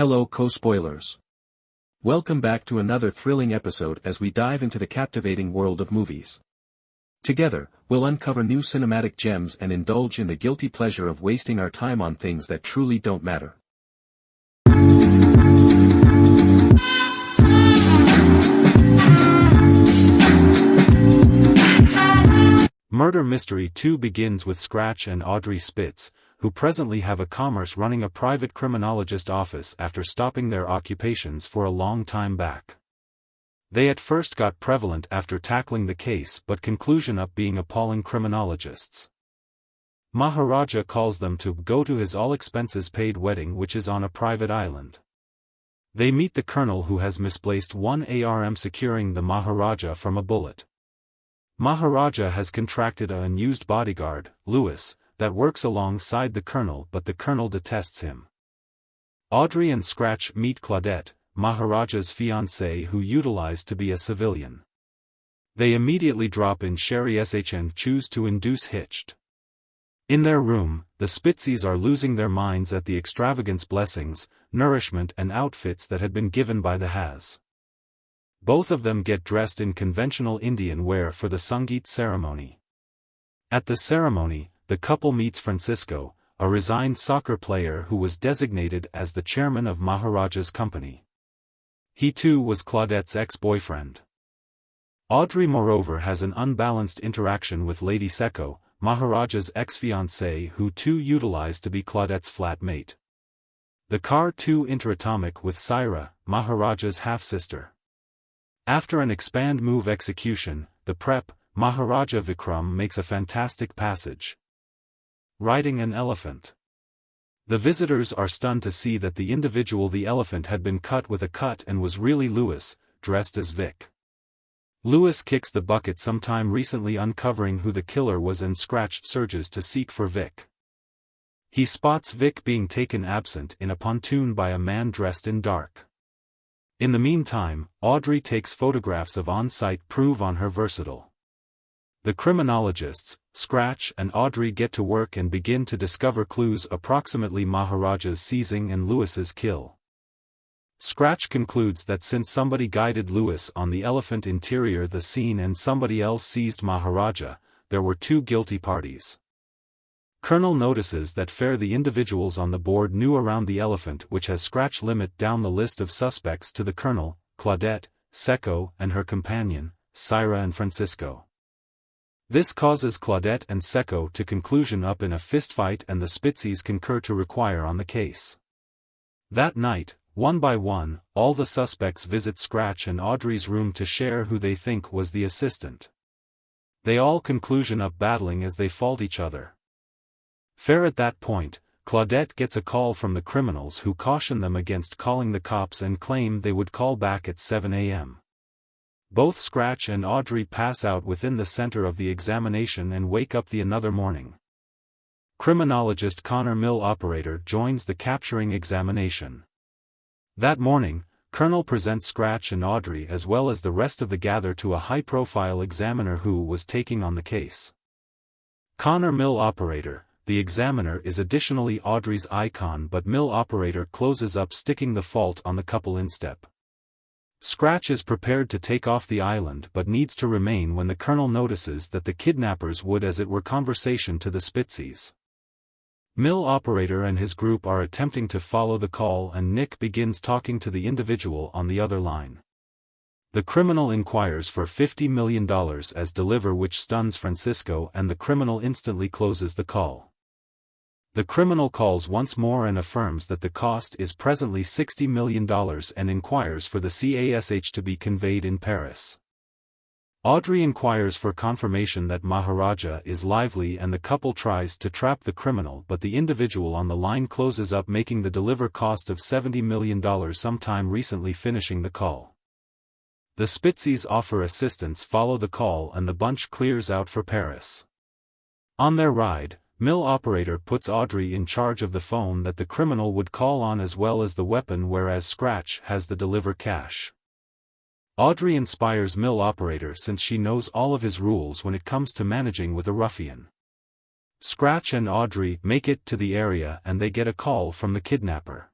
Hello co-spoilers. Welcome back to another thrilling episode as we dive into the captivating world of movies. Together, we'll uncover new cinematic gems and indulge in the guilty pleasure of wasting our time on things that truly don't matter. Murder Mystery 2 begins with Scratch and Audrey Spitz, who presently have a commerce running a private criminologist office after stopping their occupations for a long time back. They at first got prevalent after tackling the case but conclusion up being appalling criminologists. Maharaja calls them to go to his all-expenses-paid wedding which is on a private island. They meet the colonel who has misplaced one ARM securing the Maharaja from a bullet. Maharaja has contracted an unused bodyguard, Lewis, that works alongside the colonel but the colonel detests him. Audrey and Scratch meet Claudette, Maharaja's fiancée who utilized to be a civilian. They immediately drop in Sherry SHN choose to induce hitched. In their room, the Spitzies are losing their minds at the extravagance blessings, nourishment and outfits that had been given by the Has. Both of them get dressed in conventional Indian wear for the Sangeet ceremony. At the ceremony, the couple meets Francisco, a resigned soccer player who was designated as the chairman of Maharaja's company. He too was Claudette's ex-boyfriend. Audrey moreover has an unbalanced interaction with Lady Secco, Maharaja's ex-fiancée who too utilized to be Claudette's flatmate. The car too interatomic with Saira, Maharaja's half-sister. After an expand move execution, the prep, Maharaja Vikram makes a fantastic passage. Riding an elephant. The visitors are stunned to see that the individual the elephant had been cut with a cut and was really Lewis, dressed as Vic. Lewis kicks the bucket sometime recently uncovering who the killer was and Scratch surges to seek for Vic. He spots Vic being taken absent in a pontoon by a man dressed in dark. In the meantime, Audrey takes photographs of on-site proof on her versatile. The criminologists, Scratch and Audrey get to work and begin to discover clues approximately Maharaja's seizing and Lewis's kill. Scratch concludes that since somebody guided Lewis on the elephant interior the scene and somebody else seized Maharaja, there were two guilty parties. Colonel notices that the individuals on the board knew around the elephant which has Scratch limit down the list of suspects to the colonel, Claudette, Secco and her companion, Saira and Francisco. This causes Claudette and Secco to conclusion up in a fistfight and the Spitzies concur to require on the case. That night, one by one, all the suspects visit Scratch and Audrey's room to share who they think was the assistant. They all conclusion up battling as they fault each other. Fair at that point, Claudette gets a call from the criminals who caution them against calling the cops and claim they would call back at 7 a.m. Both Scratch and Audrey pass out within the center of the examination and wake up the another morning. Criminologist Connor Mill Operator joins the capturing examination. That morning, Colonel presents Scratch and Audrey as well as the rest of the gather to a high-profile examiner who was taking on the case. Connor Mill Operator, the examiner is additionally Audrey's icon but Mill Operator closes up sticking the fault on the couple instep. Scratch is prepared to take off the island but needs to remain when the colonel notices that the kidnappers would as it were conversation to the Spitzies. Mill Operator and his group are attempting to follow the call and Nick begins talking to the individual on the other line. The criminal inquires for $50 million as deliver which stuns Francisco and the criminal instantly closes the call. The criminal calls once more and affirms that the cost is presently $60 million and inquires for the CASH to be conveyed in Paris. Audrey inquires for confirmation that Maharaja is lively and the couple tries to trap the criminal but the individual on the line closes up making the deliver cost of $70 million sometime recently finishing the call. The Spitzies offer assistance follow the call and the bunch clears out for Paris. On their ride, Mill Operator puts Audrey in charge of the phone that the criminal would call on as well as the weapon whereas Scratch has the deliver cash. Audrey inspires Mill Operator since she knows all of his rules when it comes to managing with a ruffian. Scratch and Audrey make it to the area and they get a call from the kidnapper.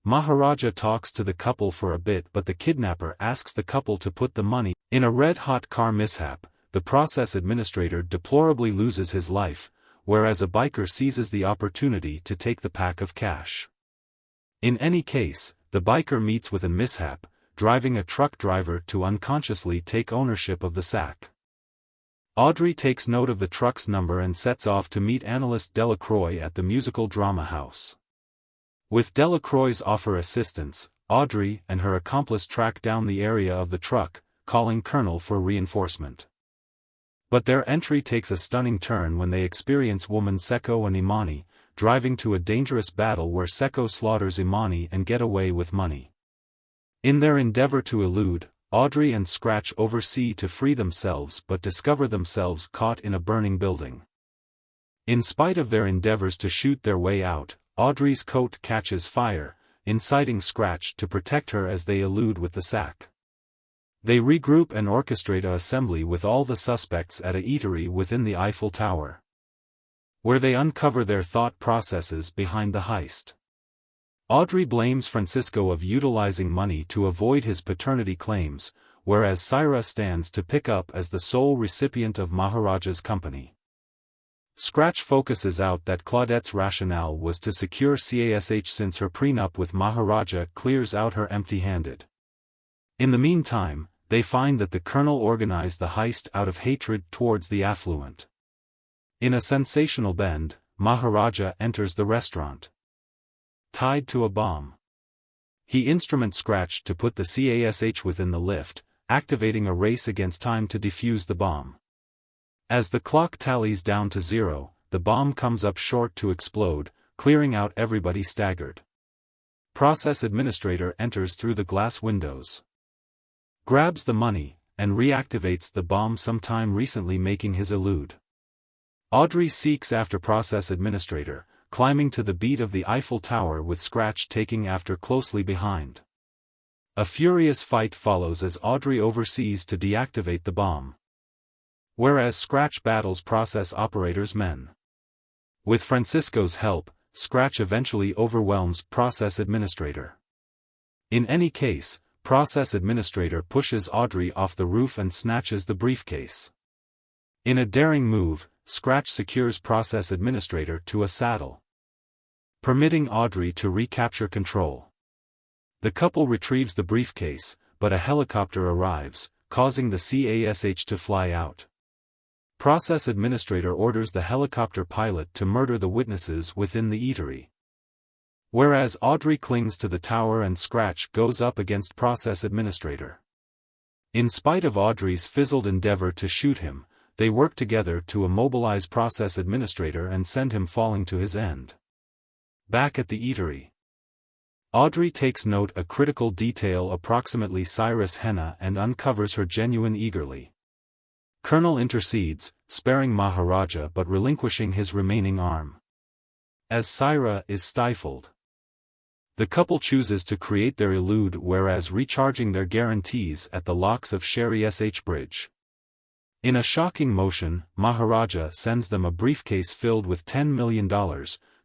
Maharaja talks to the couple for a bit, but the kidnapper asks the couple to put the money in a red-hot car mishap. The process administrator deplorably loses his life, whereas a biker seizes the opportunity to take the pack of cash. In any case, the biker meets with a mishap, driving a truck driver to unconsciously take ownership of the sack. Audrey takes note of the truck's number and sets off to meet analyst Delacroix at the musical drama house. With Delacroix's offer assistance, Audrey and her accomplice track down the area of the truck, calling Colonel for reinforcement. But their entry takes a stunning turn when they experience woman Seko and Imani, driving to a dangerous battle where Seko slaughters Imani and get away with money. In their endeavor to elude, Audrey and Scratch oversee to free themselves but discover themselves caught in a burning building. In spite of their endeavors to shoot their way out, Audrey's coat catches fire, inciting Scratch to protect her as they elude with the sack. They regroup and orchestrate an assembly with all the suspects at a eatery within the Eiffel Tower, where they uncover their thought processes behind the heist. Audrey blames Francisco of utilizing money to avoid his paternity claims, whereas Syra stands to pick up as the sole recipient of Maharaja's company. Scratch focuses out that Claudette's rationale was to secure CASH since her prenup with Maharaja clears out her empty-handed. In the meantime, they find that the colonel organized the heist out of hatred towards the affluent. In a sensational bend, Maharaja enters the restaurant, tied to a bomb. He instruments Scratch to put the CASH within the lift, activating a race against time to defuse the bomb. As the clock tallies down to 0, the bomb comes up short to explode, clearing out everybody staggered. Process administrator enters through the glass windows, grabs the money, and reactivates the bomb sometime recently, making his elude. Audrey seeks after process administrator, climbing to the beat of the Eiffel Tower with Scratch taking after closely behind. A furious fight follows as Audrey oversees to deactivate the bomb, whereas Scratch battles process operator's men. With Francisco's help, Scratch eventually overwhelms process administrator. In any case, process administrator pushes Audrey off the roof and snatches the briefcase. In a daring move, Scratch secures process administrator to a saddle, permitting Audrey to recapture control. The couple retrieves the briefcase, but a helicopter arrives, causing the CASH to fly out. Process administrator orders the helicopter pilot to murder the witnesses within the eatery, whereas Audrey clings to the tower and Scratch goes up against process administrator. In spite of Audrey's fizzled endeavor to shoot him, they work together to immobilize process administrator and send him falling to his end. Back at the eatery, Audrey takes note a critical detail approximately Cyrus henna and uncovers her genuine eagerly. Colonel intercedes, sparing Maharaja but relinquishing his remaining arm, as Syra is stifled. The couple chooses to create their elude, whereas recharging their guarantees at the locks of Sherry SH Bridge. In a shocking motion, Maharaja sends them a briefcase filled with $10 million,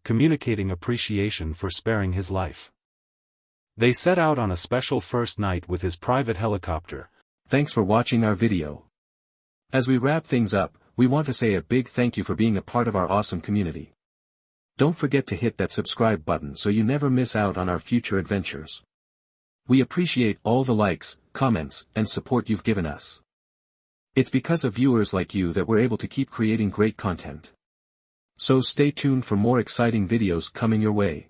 communicating appreciation for sparing his life. They set out on a special first night with his private helicopter. Thanks for watching our video. As we wrap things up, we want to say a big thank you for being a part of our awesome community. Don't forget to hit that subscribe button so you never miss out on our future adventures. We appreciate all the likes, comments, and support you've given us. It's because of viewers like you that we're able to keep creating great content. So stay tuned for more exciting videos coming your way.